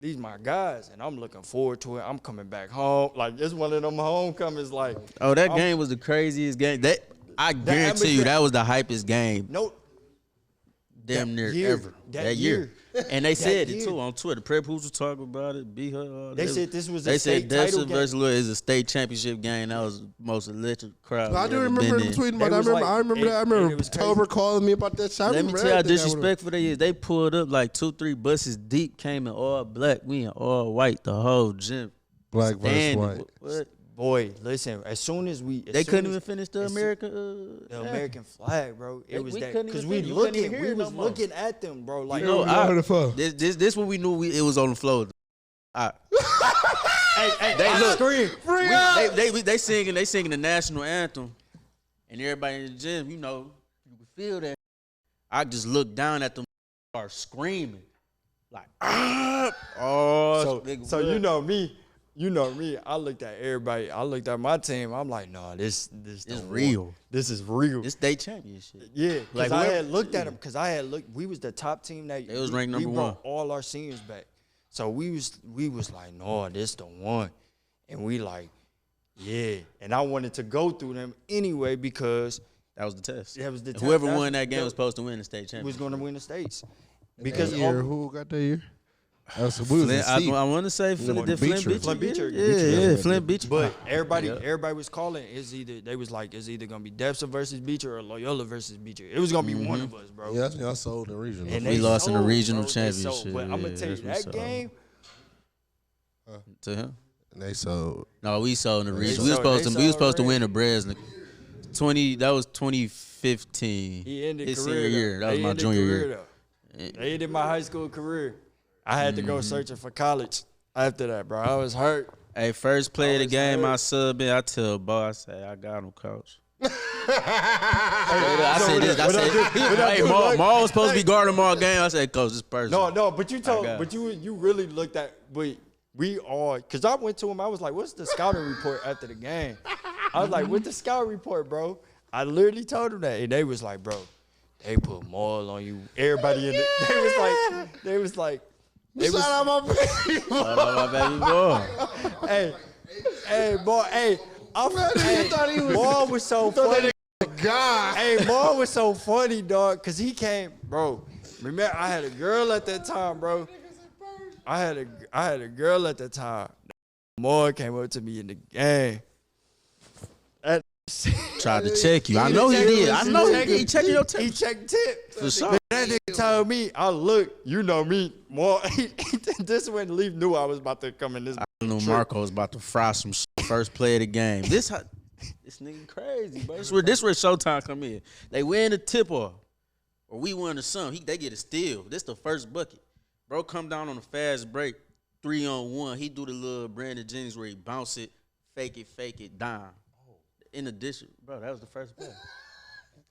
these my guys, and I'm looking forward to it. I'm coming back home. Like, it's one of them homecomings. Like, oh, that game was the craziest game. I guarantee you that was the hypest game. No, damn near year, ever that year. And they said it too on Twitter. Prep Hoops was talking about it. Be her. They said this was a they state said title Dessa game. versus Louis is a state championship game. That was the most electric crowd. I do remember him tweeting about that. I remember Tober calling me about that shot. Let me tell you how disrespectful they is. They pulled up like 2-3 buses deep, came in all black. We in all white. The whole gym. Black versus white. What? Boy, listen. As soon as they couldn't even finish the American American flag, bro. It was that because we was no looking at them, bro. Like, this when we knew it was on the floor. Hey, they singing the national anthem, and everybody in the gym, you know, you can feel that. I just looked down at them, start screaming, like, so you know me. You know me. I looked at everybody. I looked at my team. I'm like, no, this is real. This is real. This state championship. Yeah, because I had looked at them. Because I had looked. We was the top team that it was ranked number we one. brought all our seniors back. So we was like, no, this the one, and we like, yeah. And I wanted to go through them anyway because that was the test. That was the test. Whoever won that game was supposed to win the state championship. Was going to win the states. Because who got that year? I want to say Flint Beecher. Yeah, Flint Beecher. But everybody was calling. They was like, it's either gonna be Depsa versus Beecher or Loyola versus Beecher. It was gonna be one of us, bro. Yeah, y'all sold the regional. And we lost in the regional championship. But I'm gonna tell you that game. To him. And they sold. No, we sold in the region. We were supposed to win the Breslin. That was 2015. He ended his career, senior year. That was my junior year. They ended my high school career. I had to go searching for college after that, bro. I was hurt. Hey, first play of the game, I sub in. I tell Bo, I say, I got him, coach. I said this. Hey, Maul was supposed to be guarding Maul game. I said, coach, this person. No, but you really looked at, but we all, because I went to him, I was like, what's the scouting report after the game? I was like, what's the scouting report, bro? I literally told him that, and they was like, bro, they put Maul on you. Everybody in it, they was like, shout out my baby boy. Shout out my baby boy. Hey, boy, hey. Maul was so funny. God. Hey, Maul was so funny, dog, because he came, bro. Remember, I had a girl at that time, bro. I had a girl at that time. Maul came up to me in the game. Tried to check you. I know he did. I know he checked your tip. He checked tip. For sure. That nigga told me, I look, you know me, more. This when Leaf knew I was about to come in this. I knew Marco was about to fry some first play of the game. This nigga crazy, bro. This where Showtime come in. They win the tip off, or we win the sum. They get a steal. This the first bucket. Bro, come down on a fast break, 3-on-1. He do the little Brandon Jennings where he bounce it, fake it, dime. In addition, bro, that was the first play.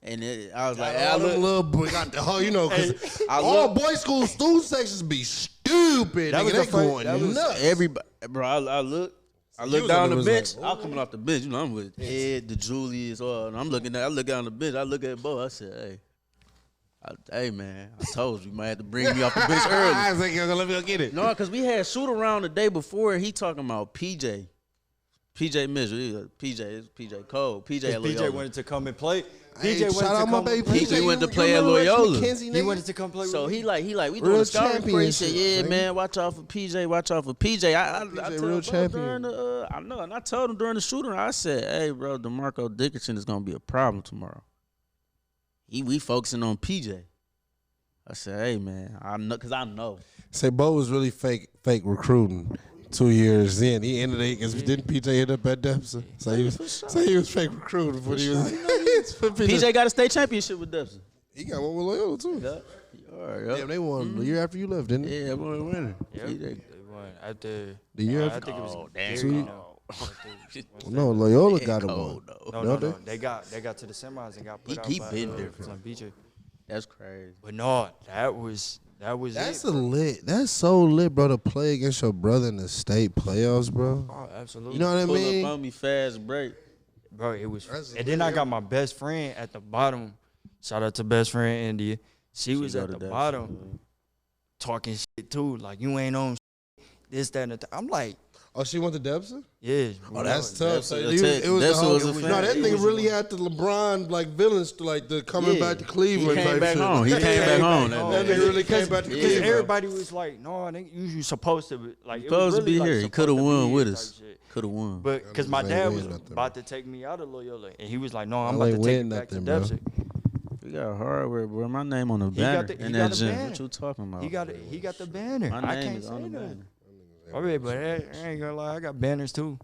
And I was like, all them little boy got the whole, you know, because all boys school student sections be stupid. That was they going nuts. Everybody, bro, I look down the bench. I'm coming off the bench. You know, I'm with Ed, the Julius, and I look down the bench. I look at Bo. I said, hey, man, I told you might have to bring me off the bench early. I was like, let me go get it. No, because we had shoot around the day before. He talking about PJ Mitchell, PJ Cole, PJ at Loyola. PJ wanted to come and play. Shout out my baby PJ. He went to play at Loyola. He wanted to come play with me. So he like, we doing a scouting report. He said, yeah, man, watch out for PJ, watch out for PJ. I told him during the, I know, and I told him during the shooting, I said, hey, bro, DeMarco Dickinson is going to be a problem tomorrow. We focusing on PJ. I said, hey, man, I know, because I know. Say Bo was really fake recruiting. 2 years in, he ended it because didn't PJ end up at Depsa? So he was fake recruiting when he was. PJ got a state championship with Depsa. He got one with Loyola too. Yeah. Yeah, they won the year after you left, didn't they? Yeah, they won. They won after the year I after. think it was damn. No, Loyola got him one. No. They got to the semis and got put out by been different. Flint Beecher. That's crazy. But no, that was That's it. lit. That's so lit, bro, to play against your brother in the state playoffs, bro. Oh, absolutely. You know what I mean? Pull up on me fast break. Bro, it was. And then I got my best friend at the bottom. Shout out to best friend India. She was at the bottom talking shit too. Like, you ain't on shit. this, that, and the I'm like, Oh, she went to Debson? yeah. Oh, that's tough. So Debson it was the whole. was a fan. No, that It nigga was really had the LeBron like villains to like the coming Yeah. back to Cleveland He came type back shit. home. He came back home. That nigga really came back to Because Cleveland. everybody was like, no, I think you supposed to be, like, it was Supposed to really be like here. He supposed could have to be won here with type us. shit. Could have won. But because my Niggas dad ain't was win nothing, about to take me out of Loyola, and he was like, no, I'm Y'all about to ain't take win you back to nothing, bro. Debson. We got hardware, bro. My name on the He got banner the- in he that got the gym. banner. What you talking about? He got the banner. My I name can't is say on the nothing. banner. All right, but I ain't gonna lie, I got banners too.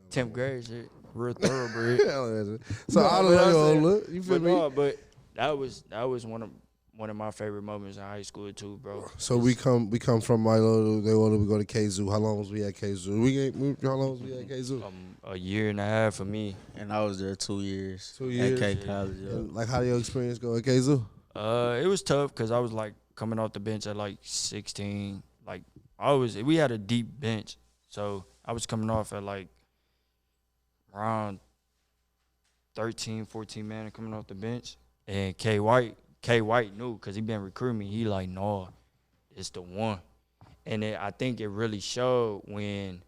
10th grade shit, real thoroughbred. So out of Loyola, you feel But me? no, but that was one of my favorite moments in high school too, bro. So we come from Loyola. We go to KZoo. How long was we at KZoo? How long was we at KZoo? A year and a half for me. And I was there 2 years. 2 years. At K College. Yeah. And, like, how did your experience go at KZoo? It was tough because I was like coming off the bench at like 16. Like we had a deep bench, so I was coming off at like around 13, 14 man coming off the bench. And K White knew because he been recruiting me. He like, no, it's the one. And I think it really showed when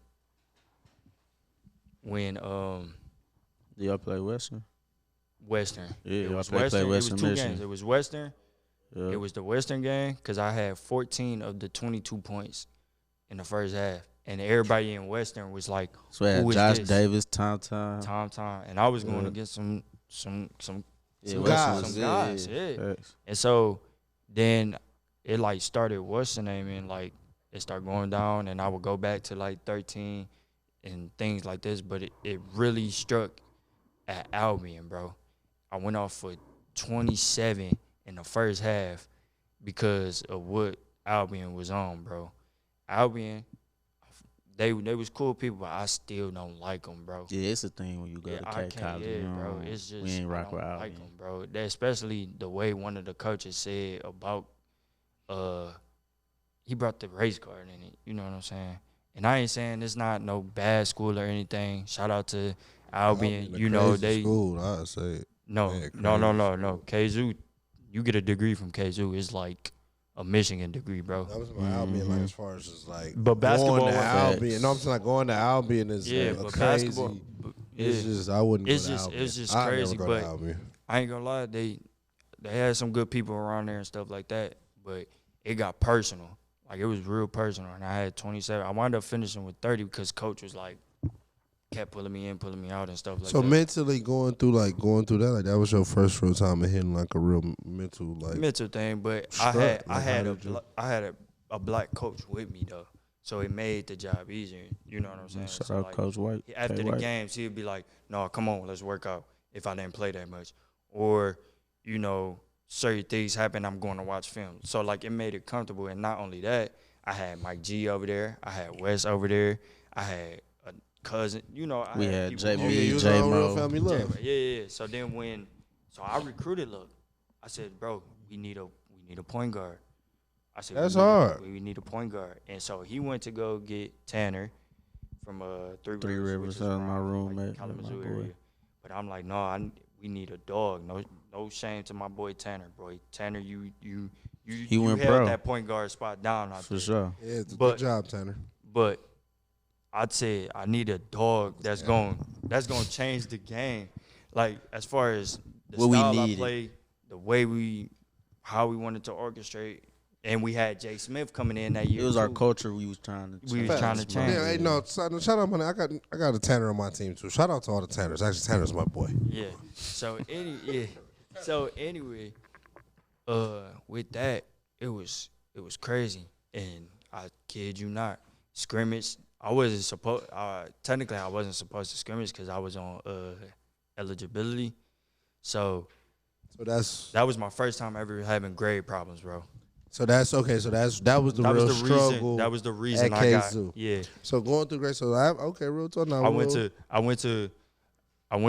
Do y'all play Western? Western. Yeah, It y'all was play Western. It was Western two Michigan. games. It was Western. Yeah. It was the Western game because I had 14 of the 22 points in the first half. And everybody in Western was like, So we had who is Josh this? Davis, Tom. Tom. And I was going Yeah. against some Yeah, Some Western guys. was- Some guys, yeah. Facts. And so then it like started, what's the name, and like it started going down, and I would go back to like 13 and things like this, but it really struck at Albion, bro. I went off for 27 in the first half because of what Albion was on, bro. Albion, they was cool people, but I still don't like them, bro. Yeah, it's a thing when you go to I K College. yeah, you know, bro. It's just we ain't rock I with don't Albion. like them, bro. Especially the way one of the coaches said about he brought the race card in it. You know what I'm saying? And I ain't saying it's not no bad school or anything. Shout out to Albion. You know they school. I say no. KZoo, you get a degree from KZoo. It's like a Michigan degree, bro. that was my Albion. Like as far as just like, But basketball going to was- Albion. No, I'm saying like going to Albion is Yeah, a but crazy. basketball. It's Yeah. just I wouldn't. It's go to just- Albion. it's just I'd never crazy, go but- to Albion. I ain't gonna lie, they had some good people around there and stuff like that, but it got personal. Like it was real personal, and I had 27. I wound up finishing with 30 because coach was like kept pulling me in, pulling me out, and stuff like So that. mentally going through that, like that was your first real time of hitting like a real mental like. Mental thing, but Strut, like, I had how did you- a black coach with me though, so it made the job easier. You know what I'm saying? Shout So, out like, Coach White. after K. the White. games, he'd be like, "No, come on, let's work out." If I didn't play that much, or you know, certain things happen, I'm going to watch film. So like, it made it comfortable. And not only that, I had Mike G over there, I had Wes over there, I had a cousin. You know, I We had people JB, over there. you was J on Real Mo. Family Love. Yeah. So then so I recruited Look, I said, bro, we need a point guard. I said That's hard. We need a point guard, and so he went to go get Tanner from Three Three Rivers, Rivers, which is that was my around, roommate, like, Kalamazoo my boy. area. But I'm like, no, we need a dog. No shame to my boy Tanner, bro. Tanner, you went held pro. that point guard spot down out For there. sure. Yeah, it's a But- good job, Tanner. But I'd say I need a dog that's going to change the game. Like as far as the What we style I needed. play, the way how we wanted to orchestrate, and we had Jay Smith coming in that year. It was our too. culture we was trying to. We was trying to change. Yeah, hey, no, shout out, man. I got a Tanner on my team too. Shout out to all the Tanners. Actually, Tanner's my boy. Yeah. So anyway, with that, it was crazy, and I kid you not, scrimmage. I wasn't supposed. Technically, I wasn't supposed to scrimmage because I was on eligibility. So So that's that was my first time ever having grade problems, bro. okay. So that was the That real was the struggle. reason. That was the reason at I got. KZoo. Yeah. So going through grade. So okay, real talk now. I went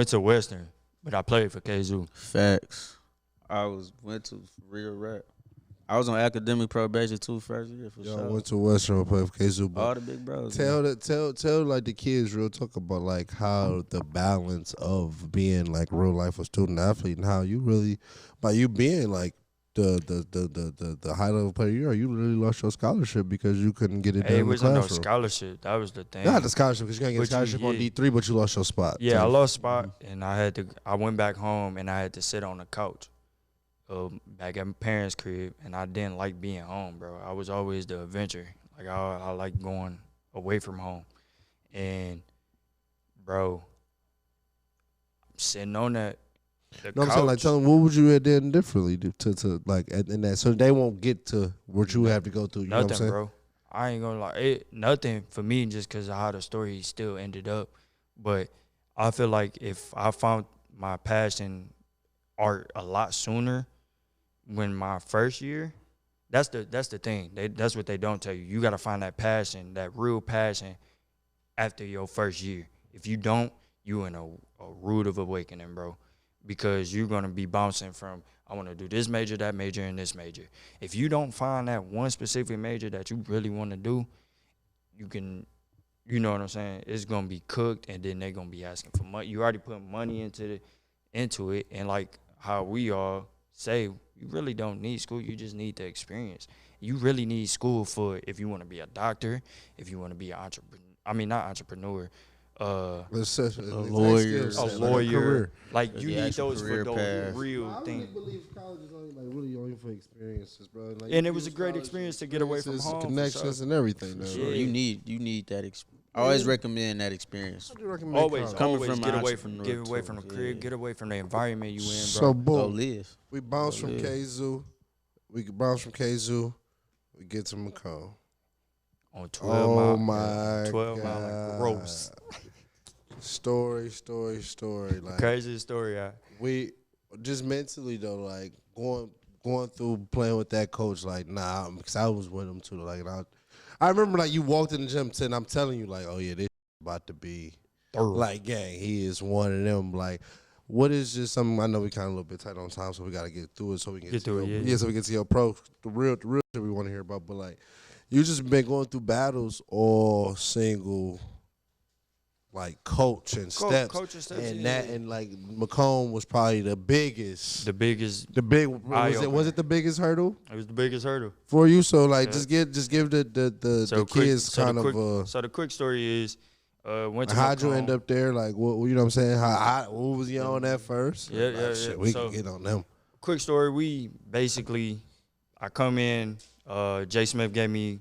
to Western, but I played for KZoo. Facts. Went to real rap. I was on academic probation too first year for Yo, sure. went to Western and played for KZoo. All But the big bros. tell like the kids real talk about like how the balance of being like real life a student athlete and how you really by you being like the high level player you are, you literally lost your scholarship because you couldn't get it done It in the wasn't no classroom. scholarship. That was the thing. Not the scholarship because you can't get a But scholarship on yeah. D3, but you lost your spot. Yeah, I lost spot, and I went back home, and I had to sit on the couch, back at my parents' crib, and I didn't like being home, bro. I was always the adventure. Like I like going away from home, and bro, I'm sitting on that. No, I'm saying, like, tell them what would you have done differently to like in that, so they won't get to what you have to go through. You know what I'm nothing, saying? bro. I ain't gonna lie, nothing for me just because of how the story still ended up. But I feel like if I found my passion art a lot sooner, when my first year, that's the thing. That's what they don't tell you. You gotta find that passion, that real passion, after your first year. If you don't, you in a rude of awakening, bro. Because you're gonna be bouncing from I want to do this major, that major, and this major. If you don't find that one specific major that you really want to do, you can, you know what I'm saying? It's gonna be cooked, and then they're gonna be asking for money. You already put money into it, and like how we all say, you really don't need school. You just need the experience. You really need school for if you want to be a doctor, if you want to be an entrepreneur. I mean, not entrepreneur. lawyer. A lawyer. Like you Yeah, need those career for the path. real I thing. really believe college is only really only for experiences, bro. Like, And it was a great experience to get away from home. For connections, sure. and everything. Man. Yeah. You need that experience. I always recommend that experience. I do recommend Always, college. Coming always from get an away from entrepreneur the too, crib, yeah. get away from the environment you in, bro. So Go boom, live. we bounce from live. KZoo. We bounce from KZoo. We get to Macomb. On 12 Oh mile, my 12 mile, God. like gross. Story. Like Crazy story. we just mentally though, like going through playing with that coach, like because I was with him too. Like I remember like you walked in the gym and I'm telling you like, oh yeah, this about to be like gang. He is one of them. Like, what is just something I know we kind of a little bit tight on time, so we got to get through it so we can get to it, your, yeah. so we get to your pro, the real shit we want to hear about. But like, you just been going through battles all single. Like coach and steps, and like Macomb was probably the biggest. The biggest. Was it the biggest hurdle? It was the biggest hurdle For you. So like, Yeah. just give the kids kind of. So the quick story is, went to How'd you Macomb. end up there? Like, what you know what I'm saying? What was you on at first? Yeah, Like, yeah, shit, yeah. we So- can get on them. Quick story. We basically, I come in. Jay Smith gave me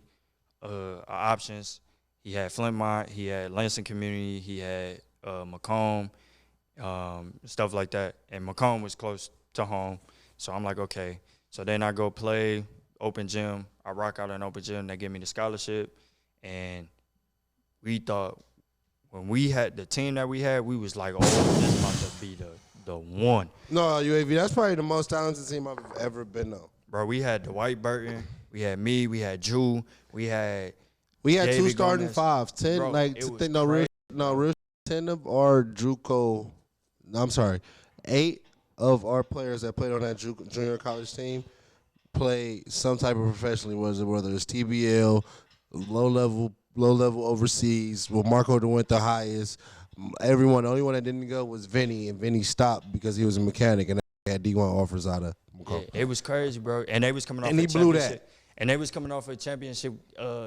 options. He had Flintmont, he had Lansing Community, he had Macomb, stuff like that. And Macomb was close to home. So I'm like, okay. So then I go play open gym. I rock out in open gym. They give me the scholarship. And we thought when we had the team that we had, we was like, oh, this about to be the one. No, UAV, that's probably the most talented team I've ever been on. Bro, we had Dwight Burton. We had me. We had Drew. We had Two David starting Gomez. fives. 10, Bro, like, it was real 10 of our JUCO, I'm sorry, 8 of our players that played on that junior college team played some type of professionally, whether it's TBL, low level overseas. Well, Marco went the highest. Everyone, the only one that didn't go was Vinny, and Vinny stopped because he was a mechanic and had D1 offers out of Macomb. Yeah, it was crazy, bro. And they was coming off And a he blew championship. that. And they was coming off a championship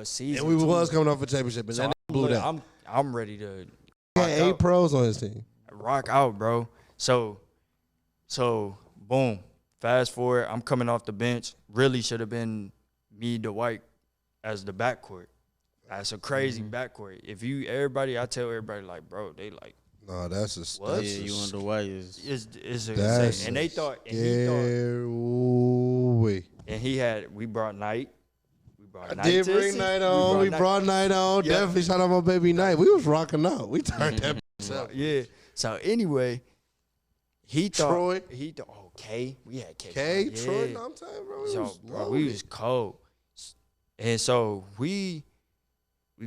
season. And we too. was coming off a championship, and So then he blew that. I'm ready to He had 8 pros on his team. rock out, bro. So boom. Fast forward, I'm coming off the bench. Really should have been me, Dwight, as the backcourt. That's a crazy backcourt. I tell everybody, like, bro, they like, No, that's a What? Yeah, you wonder why is it's That's insane. And they thought, we brought Knight. We brought Knight. Did bring Night on. We brought Night on. Yeah. Definitely shout out my baby Night. We was rocking out. We turned that bitch up. Yeah. So anyway, he thought Troy. K. We had K. K, Yeah. Troy, no, I'm telling you, bro. We So was bro, we was cold. And so we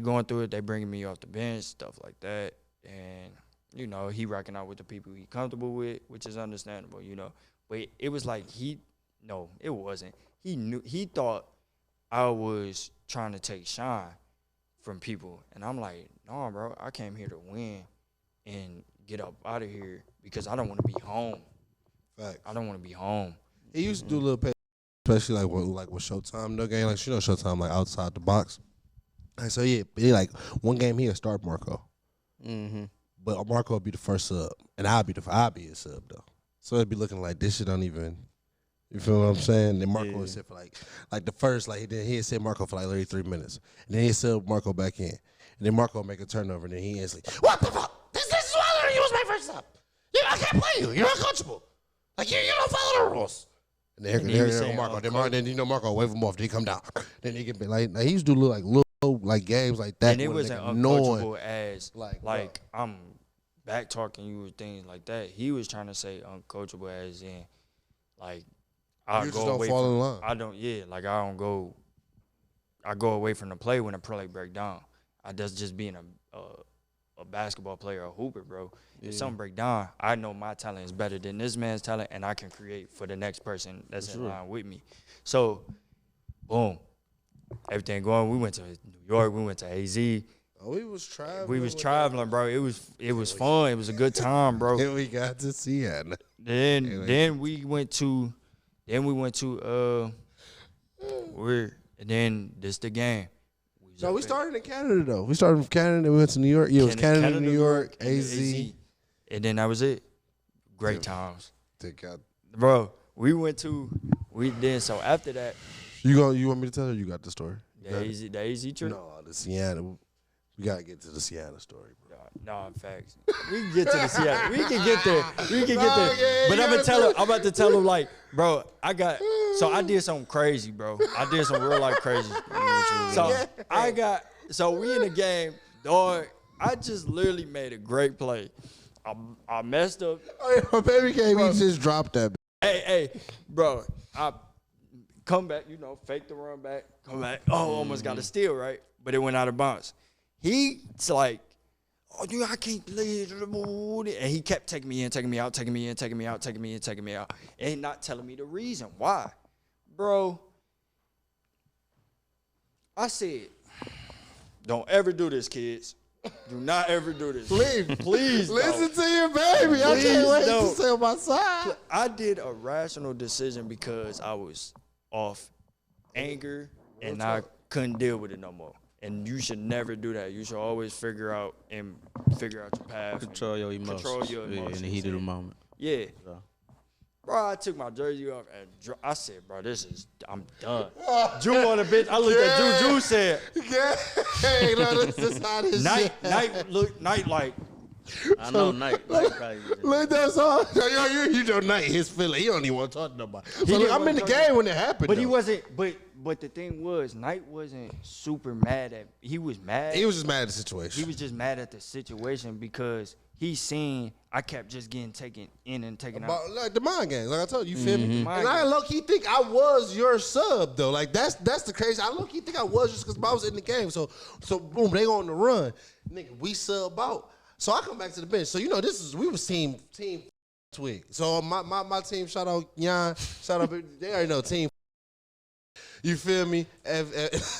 going through it. They bringing me off the bench, stuff like that. And you know, he rocking out with the people he comfortable with, which is understandable, you know. But it was like no, it wasn't. He thought I was trying to take shine from people. And I'm like, no, bro, I came here to win and get up out of here because I don't want to be home. Fact. I don't want to be home. He used to do a little especially like with Showtime, no game. Like Showtime, like outside the box. Like, so yeah, like one game he'll start Marco, but Marco will be the first sub, and I'll be a sub though. So it'd be looking like this shit don't even. You feel what I'm saying? Then Marco would sit for like the first then he'd sit Marco for like 33 minutes, and then he'd sub Marco back in, and then Marco would make a turnover, and then he instantly, what the fuck? This is why you was my first sub. I can't play you. You're uncoachable. Like you don't follow the rules. And then here go Marco. Then Marco wave him off. Then he come down. Then he get like he used to do little games like that. And it wasn't uncoachable as like I'm back talking you or things like that. He was trying to say uncoachable as in like I just don't fall in line. I go away from the play when the play break down. That's just being a basketball player, a hooper, bro. If something break down, I know my talent is better than this man's talent, and I can create for the next person that's in line with me. So, boom, everything going. We went to New York. We went to AZ. Oh, we was traveling. We was traveling, bro. It was fun. It was a good time, bro. Then we got to Seattle. Then we went to and then this the game. So we started in Canada though. We started from Canada and we went to New York. Yeah, it was Canada, New York, AZ. And then that was it. Great times. Take out. Bro, so after that. You want me to tell her you got the story? The AZ trip? No, the Seattle. We gotta get to the Seattle story, bro. No, facts. We can get to the Seattle. We can get there. But I'm about to tell him like, bro, I did something crazy, bro. I did some real life crazy. So we in the game, dog. I just literally made a great play. I messed up. Oh, yeah, my baby came, he just dropped that. Hey, bro. I come back, fake the run back, come back. Oh, almost got a steal, right? But it went out of bounds. He's like, oh, dude, I can't believe it. And he kept taking me in, taking me out, and not telling me the reason why. Bro, I said, don't ever do this, kids. Do not ever do this. Please Listen to your baby. I can't wait to sit on my side. I did a rational decision because I was off anger and I couldn't deal with it no more. And you should never do that. You should always figure out your path. Control your emotions. In the heat of the moment. Yeah. Bro, I took my jersey off and I said, bro, I'm done. Drew on the bench. I looked at Drew. Drew said, hey, no, this is how this Night like. I know Night probably. Look, that's all. You know Night, his feeling. He don't even want to talk to nobody. So look, I'm in the game when it happened. But he wasn't, but the thing was, Knight wasn't super mad at. He was mad. He was just mad at the situation. He was just mad at the situation because he seen I kept just getting taken in and taken out. Like the mind game, like I told you, you feel me? And I low key think I was your sub though. Like that's the crazy. I low key think I was just because I was in the game. So boom, they on the run, nigga. We sub out. So I come back to the bench. So we was team twig. So my team, shout out Jan, shout out. They already know team. You feel me? Ain't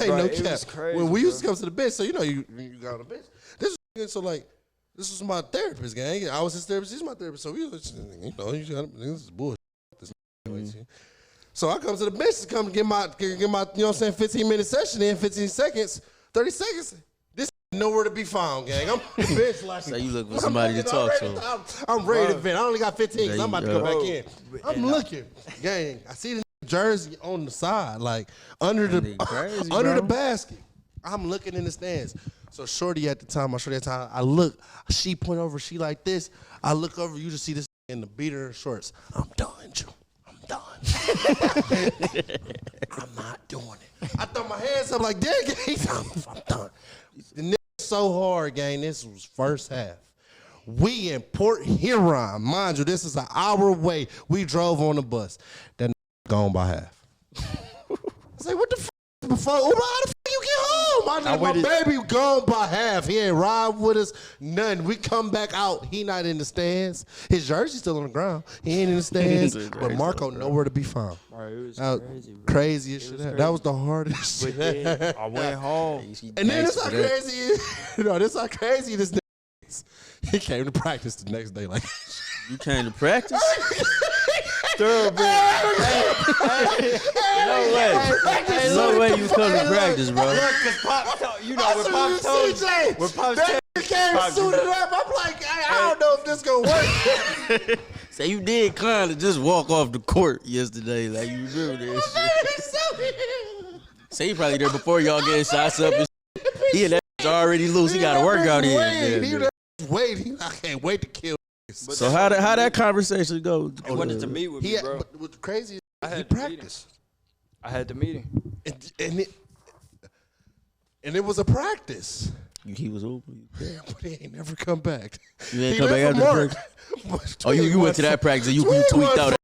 no cap. When we used to come to the bench, so you got on the bench. This was my therapist, gang. I was his therapist. He's my therapist. So we was, this is bullshit. So I come to the bench to come get my 15-minute session in 15 seconds, 30 seconds. This nowhere to be found, gang. I'm on the bench like. So you look for somebody to talk to. I'm ready to vent. I only got 15 because I'm about to go back in. I'm looking, gang. I see the jersey on the side, like under the basket. I'm looking in the stands. So shorty at the time, I look, she point over, she like this. I look over, you just see this in the beater shorts. I'm done, Drew. I'm done. I'm not doing it. I throw my hands up like, dang, I'm done. The nigga so hard, gang. This was first half. We in Port Huron. Mind you, this is an hour away. We drove on the bus. That nigga gone by half. I was like, what the fuck? Before Uber, how the fuck you get home? My baby gone by half. He ain't ride with us, nothing. We come back out. He not in the stands. His jersey's still on the ground. He ain't in the stands. But Marco nowhere to be found. Right, it was crazy, bro. Crazy as shit. That was the hardest shit. Then I went home. And then this how crazy this how crazy this nigga is. He came to practice the next day like you came to practice? No way you come to practice, bro. Look, cause Pop told you know when Pop told that came suited up. I'm like, I don't know if this gonna work. Say you did kind of just walk off the court yesterday, like you remember that shit. Say he probably there before y'all getting shots up and shit. He and that already loose. He got to work out here. I can't wait to kill. So how that conversation go? He wanted to meet with me, bro. What's crazy is I he had the practiced. I had the meeting. And it was a practice. He was open. Damn, but he ain't never come back. You ain't come back after the practice? Oh, you went to that practice and you tweaked out.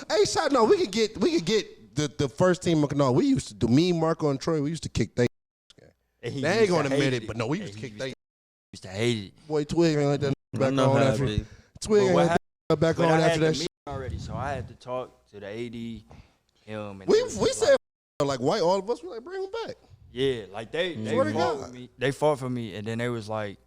Hey, shot, no, we could get the first team. No, we used to do, me, Marco, and Troy, we used to kick they. They ain't gonna admit it, but no, we used to kick they. Used to hate it. Boy, Twig ain't like that back on after. Twig ain't like that back on after that shit. Already, so I had to talk to the AD, him, and we said like white, all of us were like, bring him back. Yeah, like they fought with me. They fought for me, and then they was like,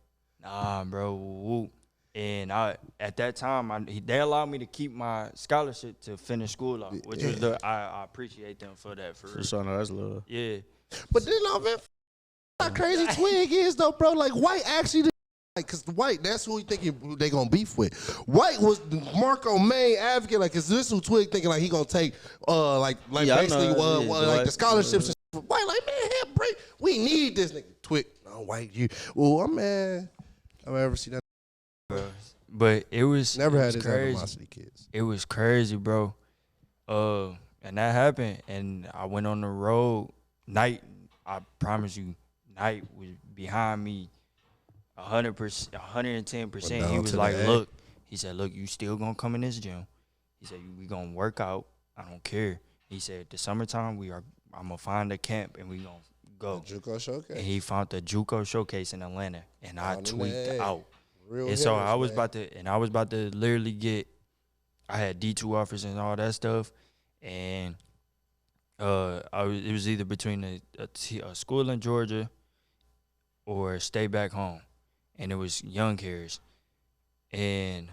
nah, bro, woo. And at that time, they allowed me to keep my scholarship to finish school off, which was I appreciate them for that. For sure, no, that's love. Yeah. But then, man, how crazy Twig is though, bro. Like White actually, like, cause White, that's who he thinking they gonna beef with. White was Marco main advocate, like, cause this who Twig thinking like he gonna take, basically, like the scholarships. And White, like, man, break. We need this nigga. Twig, no, White, you. Well, man, I've ever seen that. But it was never it had was his crazy. animosity kids. It was crazy, bro. And that happened, and I went on the road. Night, I promise you, Night was behind me 100%, 110%. He was like, look, he said, look, you still gonna come in this gym. He said, we gonna work out. I don't care. He said, the summertime, I'm gonna find a camp and we gonna go. The JUCO Showcase. And he found the JUCO Showcase in Atlanta, and I tweaked out. And so I was about to literally get, I had D2 offers and all that stuff, and it was either between a school in Georgia or stay back home, and it was young cares, and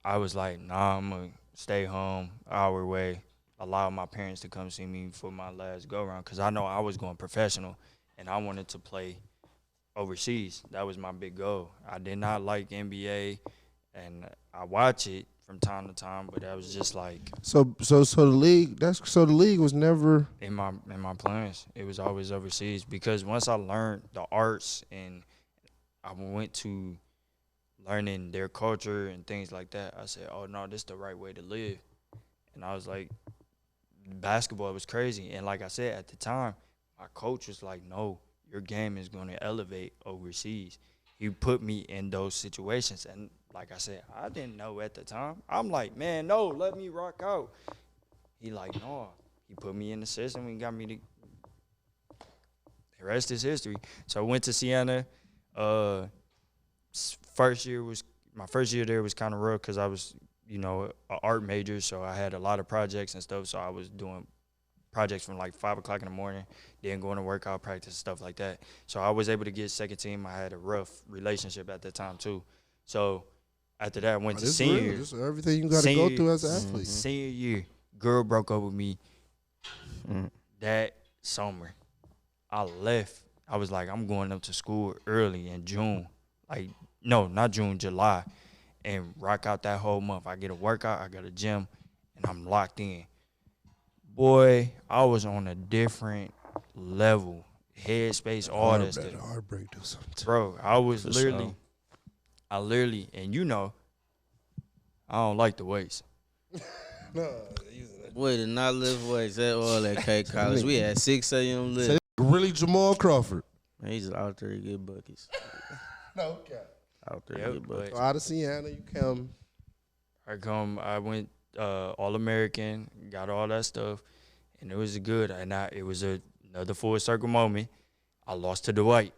I was like, nah, I'm gonna stay home, hour away, allow my parents to come see me for my last go around, cause I know I was going professional, and I wanted to play overseas. That was my big goal. I did not like NBA, and I watch it from time to time, but that was just like so the league was never in my plans. It was always overseas, because once I learned the arts and I went to learning their culture and things like that, I said, oh no, this is the right way to live. And I was like, basketball was crazy, and like I said at the time, my coach was like, no, your game is going to elevate overseas. He put me in those situations. And like I said, I didn't know at the time. I'm like, man, no, let me rock out. He like, no. He put me in the system and got me to – the rest is history. So I went to Siena. My first year there was kind of rough because I was, an art major, so I had a lot of projects and stuff. So I was doing projects from like 5 o'clock in the morning, then going to workout practice, stuff like that. So I was able to get second team. I had a rough relationship at that time too. So after that, I went to senior year. This is everything you got to go through as an athlete. Senior year, girl broke up with me that summer. I left. I was like, I'm going up to school early in June. Like, no, not June, July, and rock out that whole month. I get a workout, I got a gym, and I'm locked in. Boy, I was on a different level, headspace, all that stuff. Heartbreak do something. Bro, I literally, and I don't like the weights. No, Boy, did not lift weights at all at K College. We had 6 a.m. lift. Really, Jamal Crawford. Man, he's out there to get buckets. No, okay. Out there to get buckets. So out of Siena, you come. I went All-American, got all that stuff, and it was good. And it was another full circle moment. I lost to Dwight.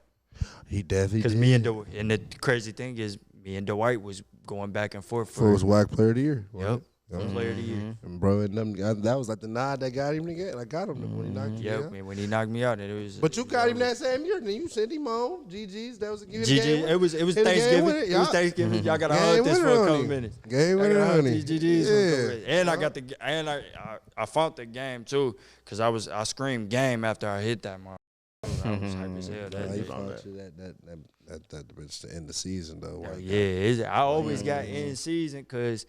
He definitely Because did. and the crazy thing is, me and Dwight was going back and forth for his WAC Player of the Year. Yep. Player of the year. And bro, and that was like the nod that got him to get. I got him when he knocked me out. Yeah, when he knocked me out, it was. But you got him that same year, then you sent him on. GG's. That was a game. GG. It was Thanksgiving. It was Thanksgiving. Y'all gotta hold this for a couple minutes. Game winner, honey. GG's. And I got I fought the game too, cause I screamed game after I hit that mark. I was hype as hell. That bitch to end the season though. I always got in season, cause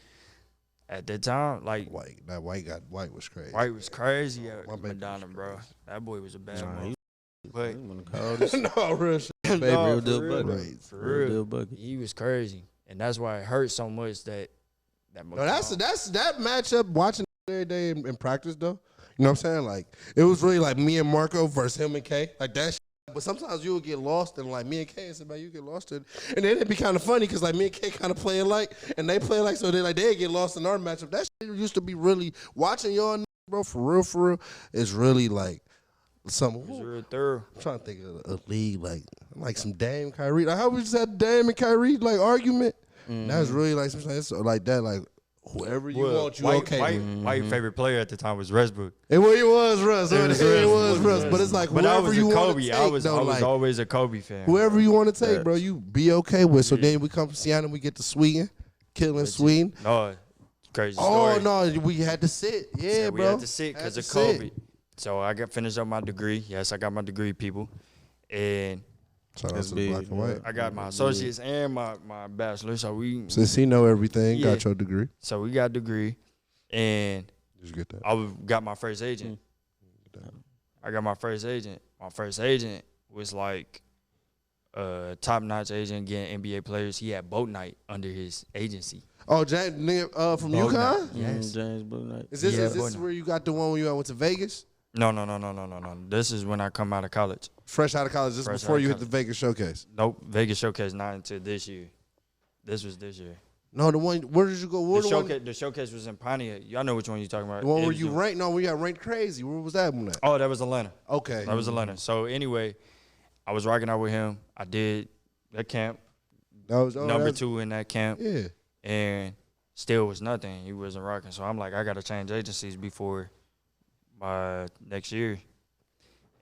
at the time, like White was crazy. White was crazy at Madonna, bro. That boy was a bad boy. But no, real shit. Real deal bucket. For real, he was crazy, and that's why it hurt so much that. No, that's that matchup. Watching every day in practice though. You know what I'm saying? Like it was really like me and Marco versus him and K. Like that. But sometimes you would get lost in like me and K and somebody you get lost in, and then it'd be kind of funny because like me and K kind of play alike, and they play alike, so they get lost in our matchup. That shit used to be really watching y'all, bro. For real, is really like something. It's real thorough. I'm trying to think of a league like some Dame Kyrie. Like how we just had Dame and Kyrie like argument. That's really like sometimes like that like. Whoever you want, you okay. My favorite player at the time was Westbrook. It was Russ. It was Russ. But it's like whoever you want to take. I was always a Kobe fan. Whoever you want to take, bro, you be okay with. So then we come from Seattle, we get to Sweden, killing Sweden. No, crazy story. Oh no, we had to sit. Yeah, bro. We had to sit because of Kobe. So I got finished up my degree. Yes, I got my degree, people, and. That's black and white. I got my associates and my bachelor. So since he know everything, got your degree. So we got a degree, and did you get that? I got my first agent. I got my first agent. My first agent was like a top-notch agent getting NBA players. He had Boat Night under his agency. Oh, James from UConn? Yes. James Boat Night. Is this where you got the one when you went to Vegas? No. This is when I come out of college. Fresh out of college, just before you hit the Vegas showcase. Nope, Vegas showcase not until this year. This was this year. No, the one. Where did you go? The showcase was in Pontiac. Y'all know which one you're talking about. The one where you ranked? No, where you got ranked crazy. Where was that one at? Oh, that was Atlanta. Okay, that was Atlanta. So anyway, I was rocking out with him. I did that camp. That was number 2 in that camp. Yeah, and still was nothing. He wasn't rocking. So I'm like, I gotta change agencies before by next year.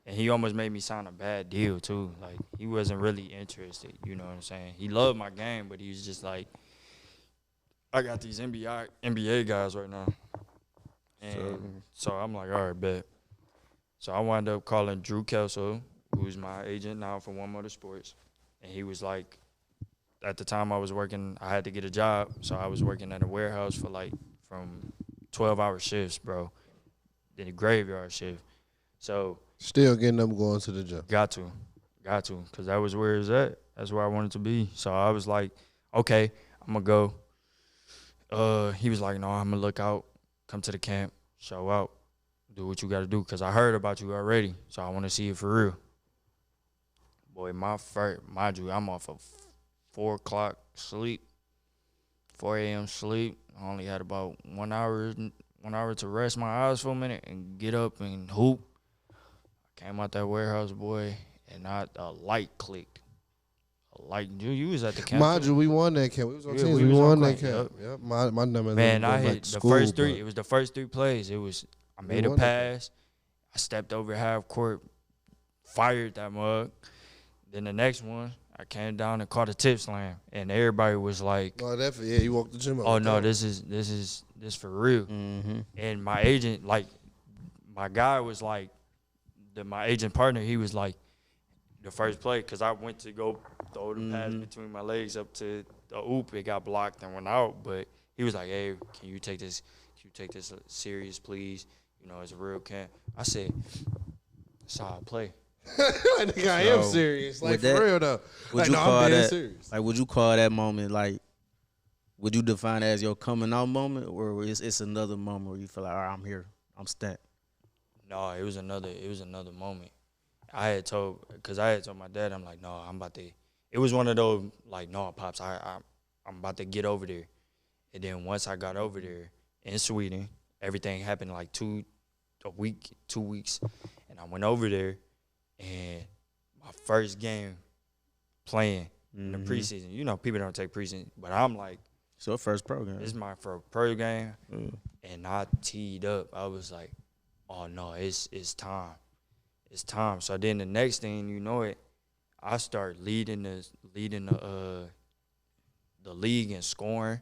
And he almost made me sign a bad deal too. Like he wasn't really interested. You know what I'm saying? He loved my game, but he was just like, I got these NBA guys right now. And so I'm like, all right, bet. So I wound up calling Drew Kelso, who's my agent now for One Motorsports. And he was like, at the time I was working, I had to get a job. So I was working at a warehouse for like from 12-hour shifts, bro. Then a graveyard shift. So still getting them going to the gym. Got to, because that was where it's at. That's where I wanted to be. So I was like, okay, I'm going to go. He was like, no, I'm going to look out, come to the camp, show out, do what you got to do, because I heard about you already, so I want to see it for real. Boy, mind you, I'm off of 4 o'clock sleep, 4 a.m. sleep. I only had about 1 hour to rest my eyes for a minute and get up and hoop. I came out that warehouse, boy, and a light clicked. You was at the camp. Mind you, we won that camp. We was on teams. We won that camp. Yep. My number. Man, I hit the first 3. It was the first 3 plays. I made a pass. I stepped over half court, fired that mug. Then the next one, I came down and caught a tip slam, and everybody was like, "Oh, definitely, yeah, you walked the gym." Oh no, this is for real. Mm-hmm. And my agent, like, my guy was like, my agent partner, he was like, the first play, because I went to go throw the pass between my legs up to the oop, it got blocked and went out. But he was like, "Hey, can you take this serious, please? You know, it's a real camp." I said, "That's how I play." Like, nigga, I am serious. Like, for real though. Would you call that moment, like, would you define it as your coming out moment, or it's another moment where you feel like, all right, I'm here, I'm stacked? No, it was another moment. I had told my dad, I'm like, no, I'm about to. It was one of those, like, no, Pops, I'm about to get over there. And then once I got over there in Sweden, everything happened like 2 weeks, and I went over there, and my first game playing in the preseason. You know, people don't take preseason, but I'm like, So first program. This is my first pro game, and I teed up. I was like, oh no, it's time. It's time. So then the next thing you know it, I start leading the league in scoring.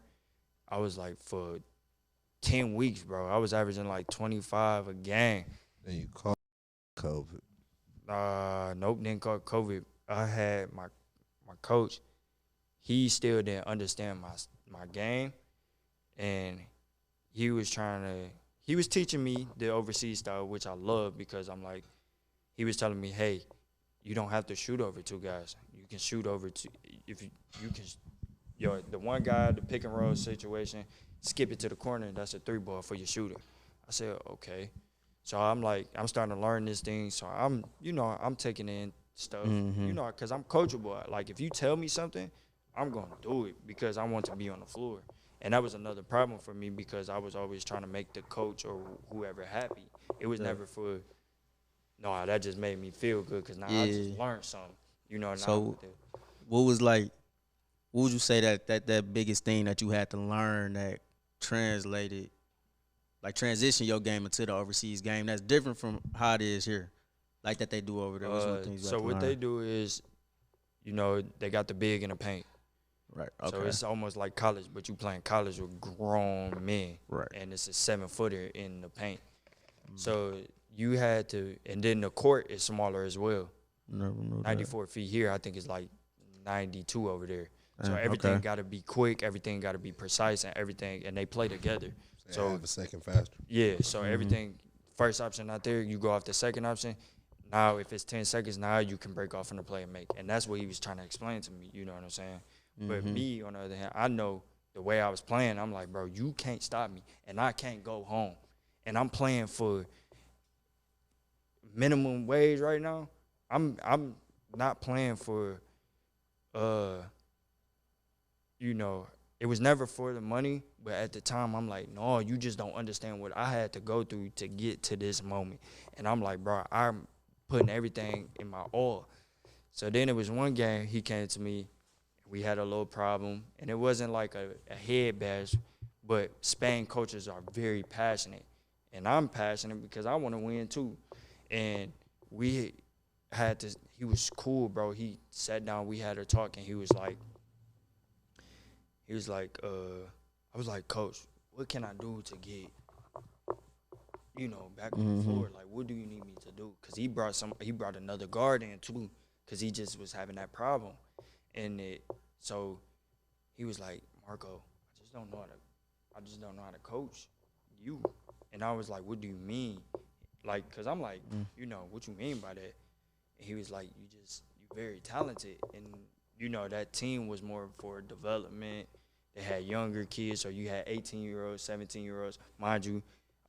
I was like for 10 weeks, bro. I was averaging like 25 a game. And you caught COVID. Nope, didn't call COVID. I had my coach. He still didn't understand my game, and he was teaching me the overseas style, which I love because I'm like, he was telling me, hey, you don't have to shoot over two guys. You can shoot over two. If you can, the one guy, the pick and roll situation, skip it to the corner. That's a 3-ball for your shooter. I said, okay. So I'm starting to learn this thing. So I'm taking in stuff, because I'm coachable. Like if you tell me something, I'm going to do it because I want to be on the floor. And that was another problem for me because I was always trying to make the coach or whoever happy. It was never for, no, that just made me feel good because now I just learned something. So what would you say that biggest thing that you had to learn that transition your game into the overseas game that's different from how it is here, like that they do over there? So what they do is, they got the big in the paint. Right. Okay. So it's almost like college, but you playing college with grown men. Right. And it's a 7-footer in the paint. So you had to, and then the court is smaller as well. Never knew 94 feet here, I think it's like 92 over there. So everything got to be quick, everything got to be precise, and they play together. So have a second faster. Yeah, so everything, first option out there, you go off the second option. Now, if it's 10 seconds, now you can break off from the play and make. And that's what he was trying to explain to me, you know what I'm saying? But me, on the other hand, I know the way I was playing, I'm like, bro, you can't stop me, and I can't go home. And I'm playing for minimum wage right now. I'm not playing for, it was never for the money, but at the time, I'm like, no, you just don't understand what I had to go through to get to this moment. And I'm like, bro, I'm putting everything in my all. So then it was one game, he came to me, we had a little problem, and it wasn't like a head bash, but Spain coaches are very passionate. And I'm passionate because I want to win too. And he was cool, bro. He sat down, we had a talk, and he was like, I was like, Coach, what can I do to get, back on the floor? Like, what do you need me to do? Because he brought another guard in too, because he just was having that problem. And so he was like, Marco, I just don't know how to coach you. And I was like, what do you mean? Like, because I'm like, what you mean by that? And he was like, you're very talented. And, that team was more for development. They had younger kids, so you had 18-year-olds, 17-year-olds. Mind you,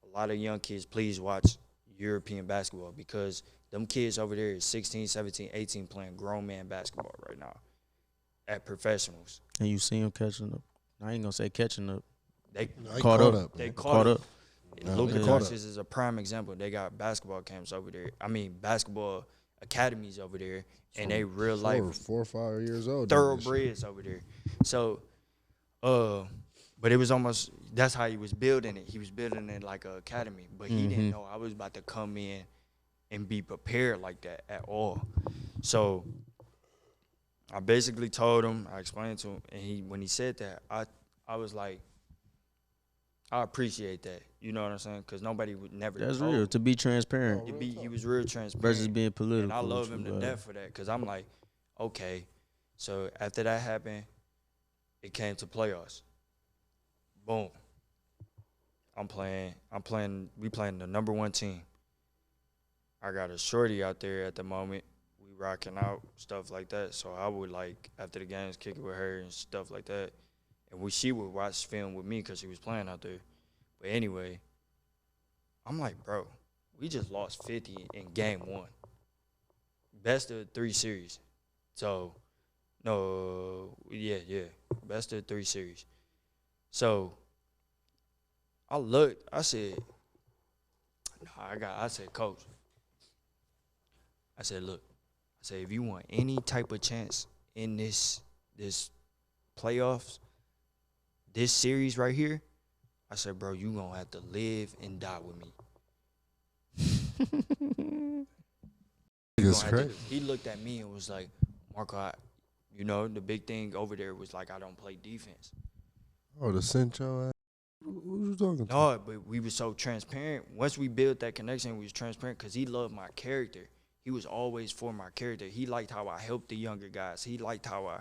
a lot of young kids, please watch European basketball because them kids over there is 16, 17, 18 playing grown man basketball right now at professionals. And you see them catching up. I ain't going to say catching up. They caught up. They caught up. Luka Doncic is a prime example. They got basketball camps over there. I mean, basketball academies over there, and they real life 4 or 5 years old. thoroughbreds over there. So, but it was almost that's how he was building it. He was building it like an academy, but he didn't know I was about to come in and be prepared like that at all. So I basically told him, I explained to him, and when he said that, I was like, I appreciate that. You know what I'm saying? Because nobody would never. That's real. To be transparent. He was real transparent. Versus being political. And I love him to death for that because I'm like, okay. So after that happened, it came to playoffs. Boom. We playing the number 1 team. I got a shorty out there at the moment. We rocking out, stuff like that. So I would, like, after the games, kick it with her and stuff like that. And she would watch film with me because she was playing out there. But anyway, I'm like, bro, we just lost 50 in game 1. Best of 3 series. So, best of 3 series. So, I looked, I said, I said, Coach, I said, look, I said, if you want any type of chance in this playoffs, this series right here, I said, bro, you gonna have to live and die with me. It's crazy. He looked at me and was like, Marco, you know, the big thing over there was like, I don't play defense. Oh, the Cincho. Who you talking to? No, but we were so transparent. Once we built that connection, we was transparent because he loved my character. He was always for my character. He liked how I helped the younger guys. He liked how I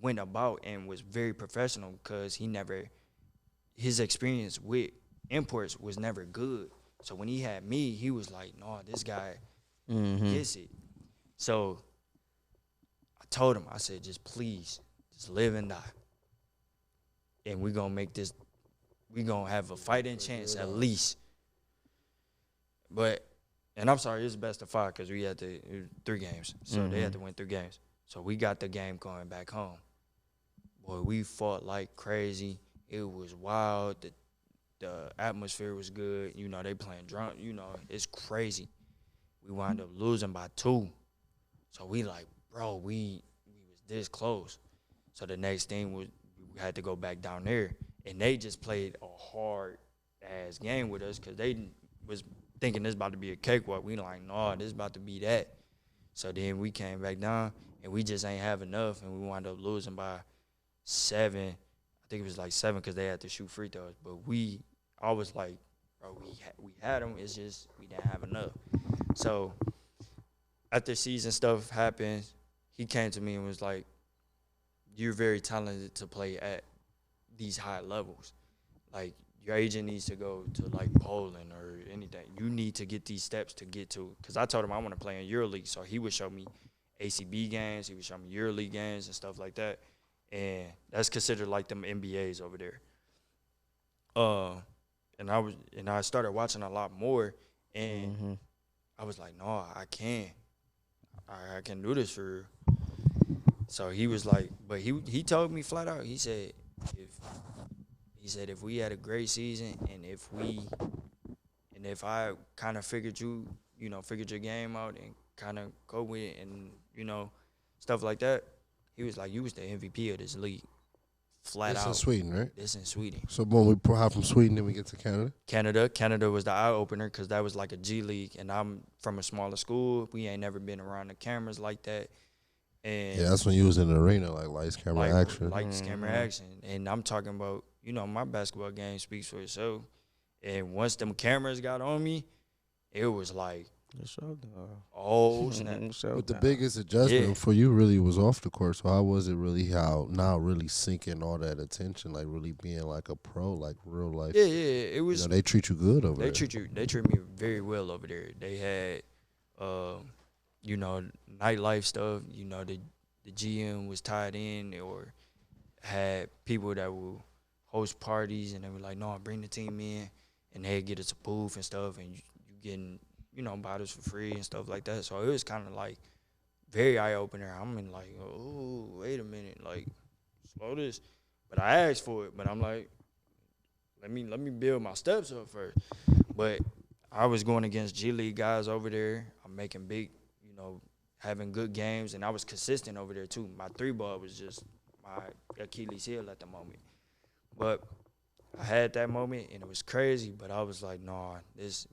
went about and was very professional because his experience with imports was never good. So when he had me, he was like, no, this guy gets it. So I told him, I said, just please, just live and die. And we're going to make this, we're going to have a fighting chance at least. But, and I'm sorry, it's best of 5 because we had to, 3 games. So they had to win 3 games. So we got the game going back home. Boy, we fought like crazy. It was wild. The atmosphere was good. You know, they playing drum. You know, it's crazy. We wound up losing by 2. So we like, bro, we was this close. So the next thing was we had to go back down there. And they just played a hard-ass game with us because they was thinking this about to be a cakewalk. We like, no, this about to be that. So then we came back down, and we just ain't have enough, and we wound up losing by 7. I think it was like 7 because they had to shoot free throws. But I was like, bro, we had them. It's just we didn't have enough. So after season stuff happened, he came to me and was like, you're very talented to play at these high levels. Like, your agent needs to go to, like, Poland or anything. You need to get these steps to get to. Because I told him I want to play in EuroLeague, so he would show me ACB games. He would show me EuroLeague games and stuff like that. And that's considered like them NBAs over there. And I started watching a lot more, and I was like, no, I can do this for real. So he was like, but he told me flat out, he said if we had a great season and if I kind of figured your game out and kind of go with it and, you know, stuff like that, he was like, you was the MVP of this league. Flat out. This in Sweden, right? This in Sweden. So when we hop from Sweden, then we get to Canada? Canada was the eye-opener because that was like a G League, and I'm from a smaller school. We ain't never been around the cameras like that. And yeah, that's when you was in the arena, like lights, camera, action. Lights, camera, action. And I'm talking about, you know, my basketball game speaks for itself. And once them cameras got on me, it was like, oh, snap. But the biggest adjustment for you really was off the court. So how was it really now really sinking all that attention, like really being like a pro, like real life? Yeah, it was. You know, they treat you good over there. They treat me very well over there. They had, you know, nightlife stuff. You know, the GM was tied in or had people that will host parties, and they were like, no, bring the team in, and they'd get us a booth and stuff, and you getting, you know, bottles for free and stuff like that. So it was kind of like very eye-opener. I'm in like, oh, wait a minute, like, slow this. But I asked for it, but I'm like, let me build my steps up first. But I was going against G League guys over there. I'm making big, you know, having good games, and I was consistent over there too. My 3-ball was just my Achilles heel at the moment. But I had that moment, and it was crazy, but I was like, nah, it's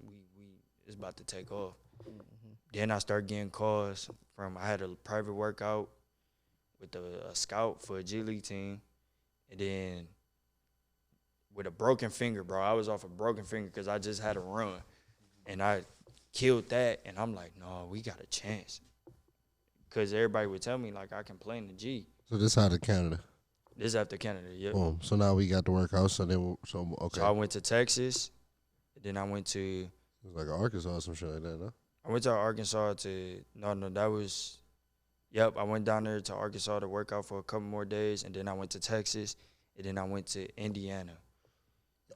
about to take off. Then I started getting calls I had a private workout with a scout for a G League team, and then with a broken finger, bro. I was off a broken finger because I just had a run, and I killed that, and I'm like, no, we got a chance. Because everybody would tell me, like, I can play in the G. So this out of Canada? This after Canada, yep. Boom. So now we got the workout. So okay. So I went to Texas, and then I went to. It was like Arkansas or some shit like that, huh? I went to Arkansas I went down there to Arkansas to work out for a couple more days, and then I went to Texas, and then I went to Indiana.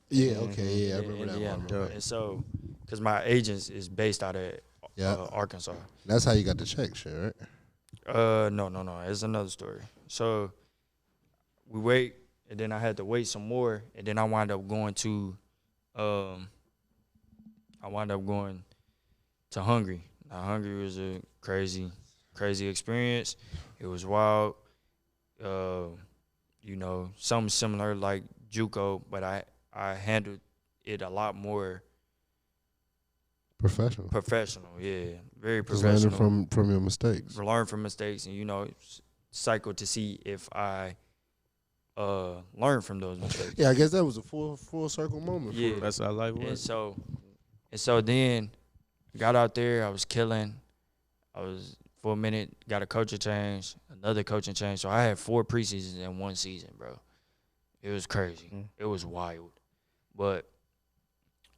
Yeah, okay, yeah, I remember Indiana. that one. And so, because my agent is based out of Arkansas. That's how you got the check, shit, right? No. It's another story. So, we wait, and then I had to wait some more, and then I wound up going to Hungary. Now, Hungary was a crazy experience. It was wild. You know, something similar like JUCO, but I handled it a lot more Professional. Yeah, very Just professional. learning from your mistakes. Learn from mistakes, and cycle to see if I learn from those mistakes. Yeah, I guess that was a full circle moment. Yeah, That's how life works. And so then got out there. I was killing. I was for a minute got a coaching change, another coaching change. So I had 4 preseasons in one season, bro. It was crazy. It was wild. But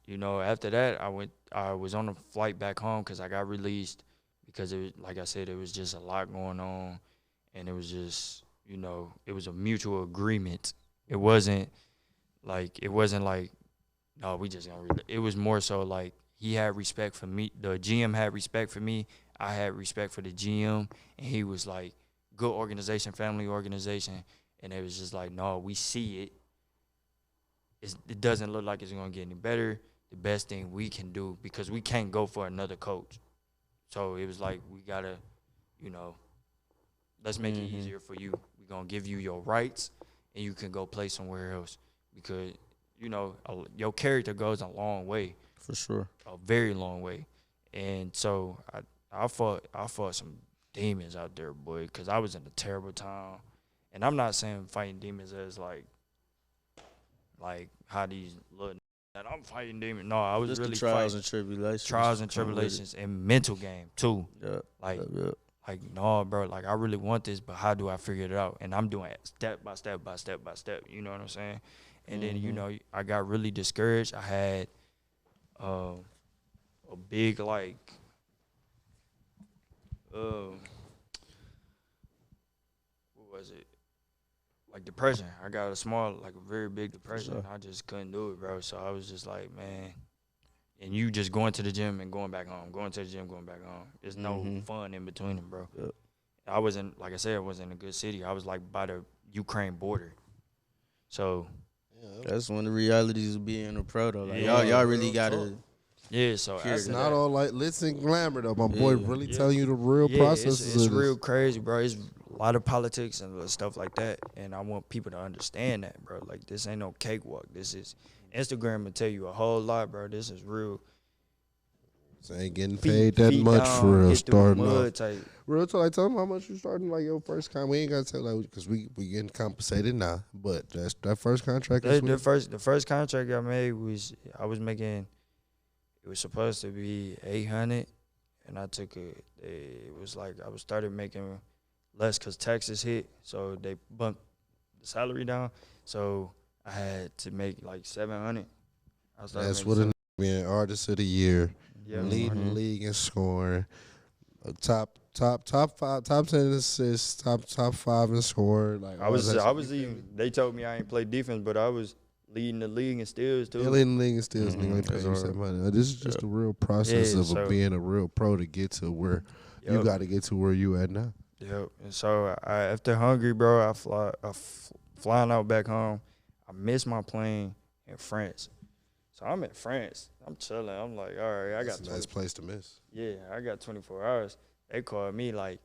after that, I was on a flight back home because I got released because it was, like I said, it was just a lot going on, and it was just it was a mutual agreement. It wasn't like no, we just gonna. It was more so like he had respect for me. The GM had respect for me. I had respect for the GM, and he was like, good organization, family organization, and it was just like, no, we see it. It doesn't look like it's gonna get any better. The best thing we can do, because we can't go for another coach. So it was like, we gotta, let's make it easier for you. We're gonna give you your rights, and you can go play somewhere else, because your character goes a long way. For sure. A very long way. And so I fought some demons out there, boy, because I was in a terrible time. And I'm not saying fighting demons as like how these look that I'm fighting demons. No, I was Just really the trials fighting and tribulations. trials and tribulations and mental game too. Yeah. Like, no, bro, like I really want this, but how do I figure it out? And I'm doing it step by step by step by step. You know what I'm saying? And then I got really discouraged. I had a big what was it? Like depression. I got a very big depression. Sure. I just couldn't do it, bro. So I was just like, man. And you just going to the gym and going back home, going to the gym, going back home. There's no fun in between them, bro. Yep. I wasn't, like I said, I wasn't in a good city. I was like by the Ukraine border. So that's one of the realities of being a pro, though. Like, Yeah. y'all really gotta. yeah, so Period. It's after not that, all like glitz and glamour though. My boy really telling you the real yeah, processes. it's of this. real crazy, bro. It's a lot of politics and stuff like that, and I want people to understand that, bro. Like, this ain't no cakewalk. This is Instagram will tell you a whole lot, bro. This is real. So ain't getting paid that much for real hit through the starting mud off. type. Real talk, like tell them how much you starting like your first contract. We ain't gotta tell like because we getting compensated now, but that's that first contract. The first contract I made was I was making. It was supposed to be 800, and I took it. It was like I started making less because taxes hit, so they bumped the salary down. So I had to make like 700. That's what a being artist of the year, leading the league in scoring, top 10 in assists, top 5 in scoring. Like I was even. They told me I ain't play defense, but I was leading the league in steals too. Yeah, leading the league in steals. Nigga, ain't paying you 700. This is just the real process of being a real pro to get to where you got to get to where you at now. Yep. And so after Hungary, bro, flying out back home. I missed my plane in France. So I'm in France. I'm chilling. I'm like, all right, That's a nice place to miss. Yeah, I got 24 hours. They called me like,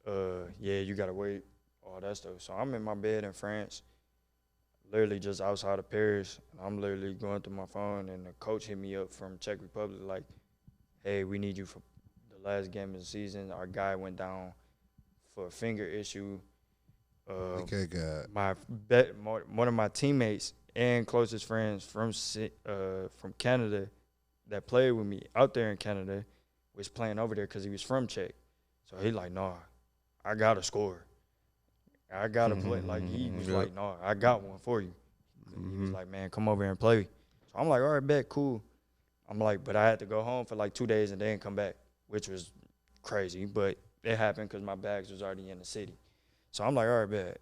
yeah, you got to wait, all that stuff. So I'm in my bed in France, literally just outside of Paris. I'm literally going through my phone, and the coach hit me up from Czech Republic like, hey, we need you for the last game of the season. Our guy went down for a finger issue. Okay, God. One of my teammates and closest friends from Canada that played with me out there in Canada was playing over there because he was from Czech. So he like, nah, I got to score. I got to play. Like, he was like, nah, I got one for you. He was like, man, come over here and play. So I'm like, all right, bet, cool. I'm like, but I had to go home for like 2 days and then come back, which was crazy. But it happened because my bags was already in the city. So I'm like, all right, bet.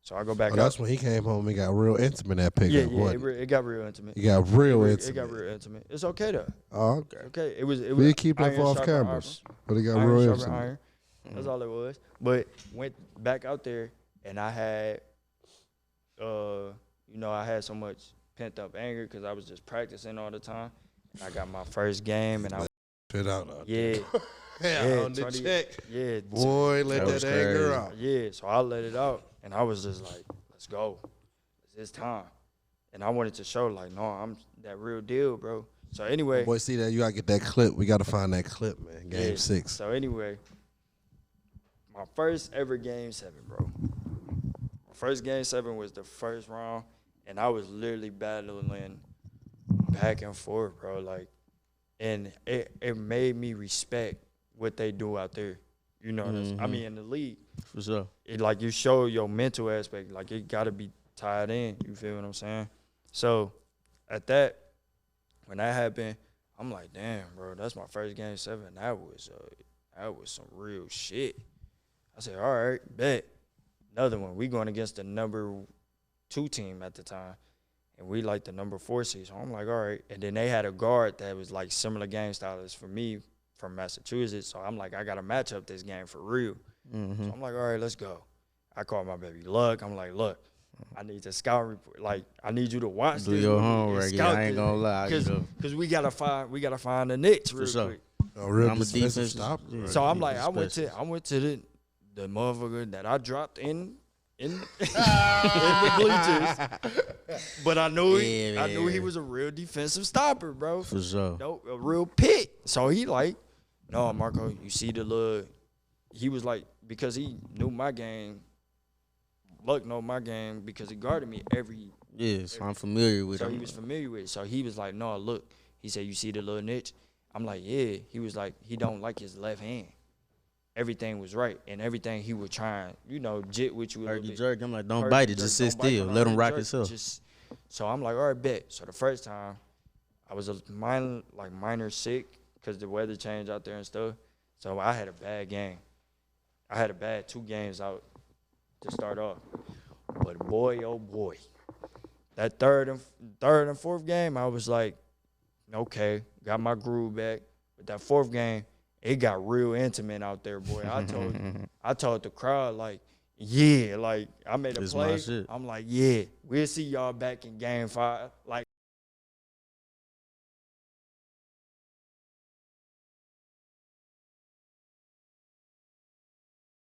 So I go back. That's when he came home and got real intimate that pickup. It got real intimate. It got real intimate. It got real intimate. It's okay though. Oh, okay. Okay. It was. We keep that iron, off sharpen cameras, iron. but it got Iron, real sharpen intimate. iron. That's all it was. But went back out there, and I had, I had so much pent up anger because I was just practicing all the time. And I got my first game, and I Shit out. yeah. Yeah, on the 20 check. Yeah. Boy, let that anger out. Yeah, so I let it out, and I was just like, let's go. That's this time. And I wanted to show, like, no, I'm that real deal, bro. So, anyway. Boy, see that? You got to get that clip. We got to find that clip, man. Game 6. So, anyway, my first ever Game 7, bro. My first Game 7 was the first round, and I was literally battling back and forth, bro. Like, and it made me respect what they do out there. You know, I mean, in the league. For sure. It, like, you show your mental aspect. Like, it got to be tied in. You feel what I'm saying? So, at that, when that happened, I'm like, damn, bro, that's my first Game 7. That was some real shit. I said, all right, bet. Another one. We going against the number 2 team at the time, and we like the number 4 seed. So I'm like, all right. And then they had a guard that was like similar game style as for me from Massachusetts. So I'm like, I got to match up this game for real. So I'm like, all right, let's go. I called my baby Luck. I'm like, look, I need the scout report. Like, I need you to watch Do this. your homework. Yeah, I ain't gonna lie. Because we gotta find the niche real quick. A real I'm a defensive defensive stop. yeah. So I'm like, I went to the motherfucker that I dropped in the bleachers. But I knew he was a real defensive stopper, bro. For sure. No, a real pit. So he like, no, Marco, you see the little. He was like, because he knew my game. Luck know my game because he guarded me every. Yeah, so I'm familiar with So him. he was familiar with it. So he was like, no, look. He said, you see the little niche? I'm like, yeah. He was like, he don't like his left hand. Everything was right. And everything he was trying, jit with you a little Herky bit. jerk. I'm like, don't bite it. Just sit still. Let him rock himself. So I'm like, all right, bet. So the first time, I was minor sick because the weather changed out there and stuff. So I had a bad game. I had a bad 2 games out to start off. But boy, oh boy. That third and fourth game, I was like, okay, got my groove back. But that 4th game, it got real intimate out there, boy. I told the crowd, like, yeah, like, I made a play. I'm like, yeah, we'll see y'all back in Game 5. Like,